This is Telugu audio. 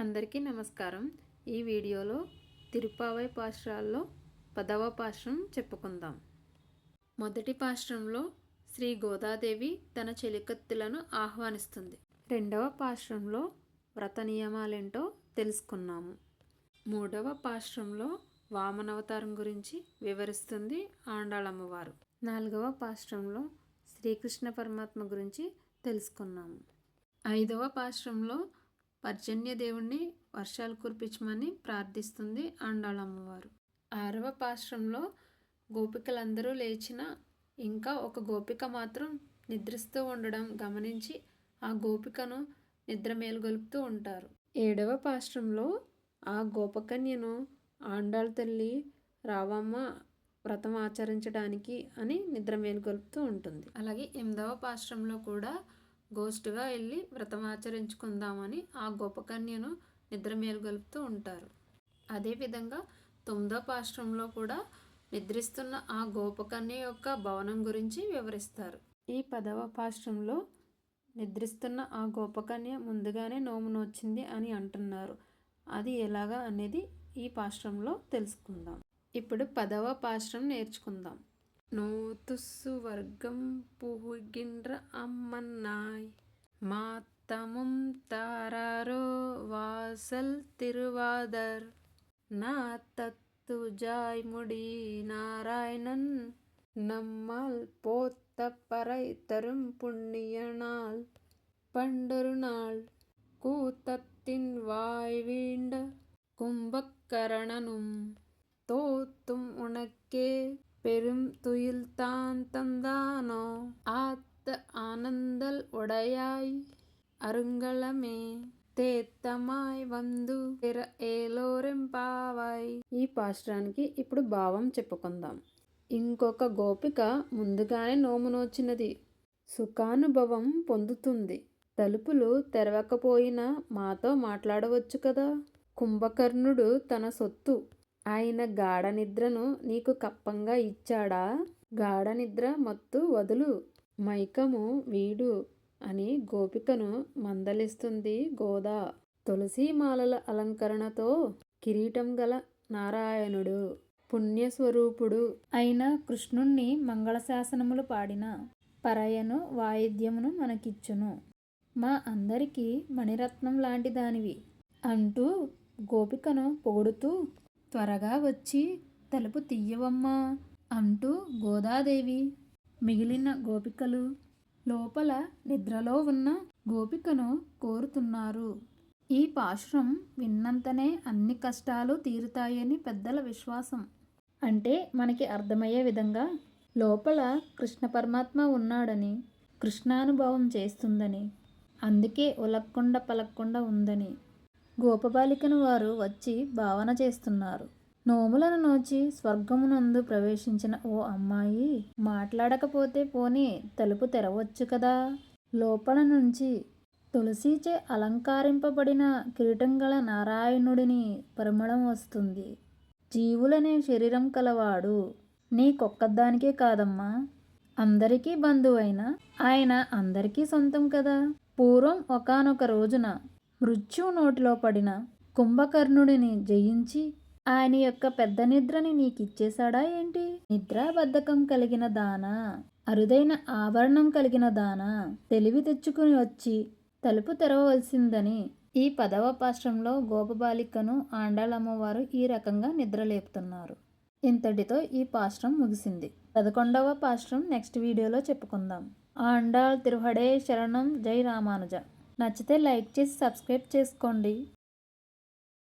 అందరికీ నమస్కారం. ఈ వీడియోలో తిరుప్పావై పాశురాల్లో 10వ పాశురం చెప్పుకుందాం. మొదటి పాశురంలో శ్రీ గోదాదేవి తన చెలికత్తెలను ఆహ్వానిస్తుంది. 2వ పాశురంలో వ్రత నియమాలేంటో తెలుసుకున్నాము. 3వ పాశురంలో వామనావతారం గురించి వివరిస్తుంది ఆండాళమ్మవారు. 4వ పాశురంలో శ్రీకృష్ణ పరమాత్మ గురించి తెలుసుకున్నాము. 5వ పాశురంలో పర్జన్య దేవుణ్ణి వర్షాలు కురిపించమని ప్రార్థిస్తుంది ఆండాళమ్మవారు. 6వ పాశురంలో గోపికలందరూ లేచిన ఇంకా ఒక గోపిక మాత్రం నిద్రిస్తూ ఉండడం గమనించి ఆ గోపికను నిద్ర మేలుగొలుపుతూ ఉంటారు. 7వ పాశురంలో ఆ గోపకన్యను ఆండాళ్ తల్లి రావమ్మ వ్రతం ఆచరించడానికి అని నిద్ర మేలుగొలుపుతూ ఉంటుంది. అలాగే 8వ పాశురంలో కూడా గోష్ఠిగా వెళ్ళి వ్రతం ఆచరించుకుందామని ఆ గోపకన్యను నిద్ర మేలుగొలుపుతూ ఉంటారు. అదేవిధంగా 9వ పాశురంలో కూడా నిద్రిస్తున్న ఆ గోపకన్య యొక్క భవనం గురించి వివరిస్తారు. ఈ 10వ పాశురంలో నిద్రిస్తున్న ఆ గోపకన్య ముందుగానే నోము నోచింది అని అంటున్నారు. అది ఎలాగా అనేది ఈ పాశురంలో తెలుసుకుందాం. ఇప్పుడు 10వ పాశురం నేర్చుకుందాం. நோத்துசு வர்க்கம் புகுகின்ற அம்மன்னாய் மாத்தமும் தாராரோ வாசல் திருவாதர் நாத்தத்து ஜாய்முடி நாராயணன் நம்மால் போத்த பறை தரும் புண்ணிய நாள் பண்டொரு நாள் கூத்தத்தின் வாய் வீண்ட கும்பக்கரணனும் தோத்தும் உனக்கே பெரும் துயில் தான் தந்தானோ ஆத்த ஆனந்தல் உடையாய் అరుంగళమే తేత్తమాయ్ వందు తెర ఏలోరెంపావాయ్. ఈ పాశురానికి ఇప్పుడు భావం చెప్పుకుందాం. ఇంకొక గోపిక ముందుగానే నోము నోచినది, సుఖానుభవం పొందుతుంది. తలుపులు తెరవకపోయినా మాతో మాట్లాడవచ్చు కదా. కుంభకర్ణుడు తన సొత్తు ఆయన గాఢ నిద్రను నీకు కప్పంగా ఇచ్చాడా? గాఢ నిద్ర మత్తు వదులు, మైకము వీడు అని గోపికను మందలిస్తుంది గోదా. తులసీమాలల అలంకరణతో కిరీటం గల నారాయణుడు, పుణ్యస్వరూపుడు అయిన కృష్ణుణ్ణి మంగళశాసనములు పాడిన పరయను వాయిద్యమును మనకిచ్చును. మా అందరికీ మణిరత్నం లాంటి దానివి అంటూ గోపికను పొగుడుతూ త్వరగా వచ్చి తలుపు తీయవమ్మా అంటూ గోదాదేవి మిగిలిన గోపికలు లోపల నిద్రలో ఉన్న గోపికను కోరుతున్నారు. ఈ పాశురం విన్నంతనే అన్ని కష్టాలు తీరుతాయని పెద్దల విశ్వాసం. అంటే మనకి అర్థమయ్యే విధంగా లోపల కృష్ణ పరమాత్మ ఉన్నాడని, కృష్ణానుభవం చేస్తుందని, అందుకే ఉలక్కుండా పలక్కుండా ఉందని గోపబాలికను వారు వచ్చి భావన చేస్తున్నారు. నోములను నోచి స్వర్గమునందు ప్రవేశించిన ఓ అమ్మాయి, మాట్లాడకపోతే పోనీ తలుపు తెరవచ్చు కదా. లోపల నుంచి తులసిచే అలంకరింపబడిన కిరీటం గల నారాయణుడిని పరిమళం వస్తుంది. జీవులనే శరీరం కలవాడు నీకొక్కదానికే కాదమ్మా, అందరికీ బంధువైన ఆయన అందరికీ సొంతం కదా. పూర్వం ఒకానొక రోజున మృత్యువు నోటిలో పడిన కుంభకర్ణుడిని జయించి ఆయన యొక్క పెద్ద నిద్రని నీకిచ్చేశాడా ఏంటి? నిద్రాబద్ధకం కలిగిన దానా, అరుదైన ఆభరణం కలిగిన దానా, తెలివి తెచ్చుకుని వచ్చి తలుపు తెరవవలసిందని ఈ 10వ పాశురంలో గోపబాలికను ఆండాళమ్మవారు ఈ రకంగా నిద్రలేపుతున్నారు. ఇంతటితో ఈ పాశురం ముగిసింది. 11వ పాశురం నెక్స్ట్ వీడియోలో చెప్పుకుందాం. ఆండాళ్ తిరువడే శరణం. జై రామానుజ. నచ్చితే లైక్ చేసి సబ్స్క్రైబ్ చేసుకోండి.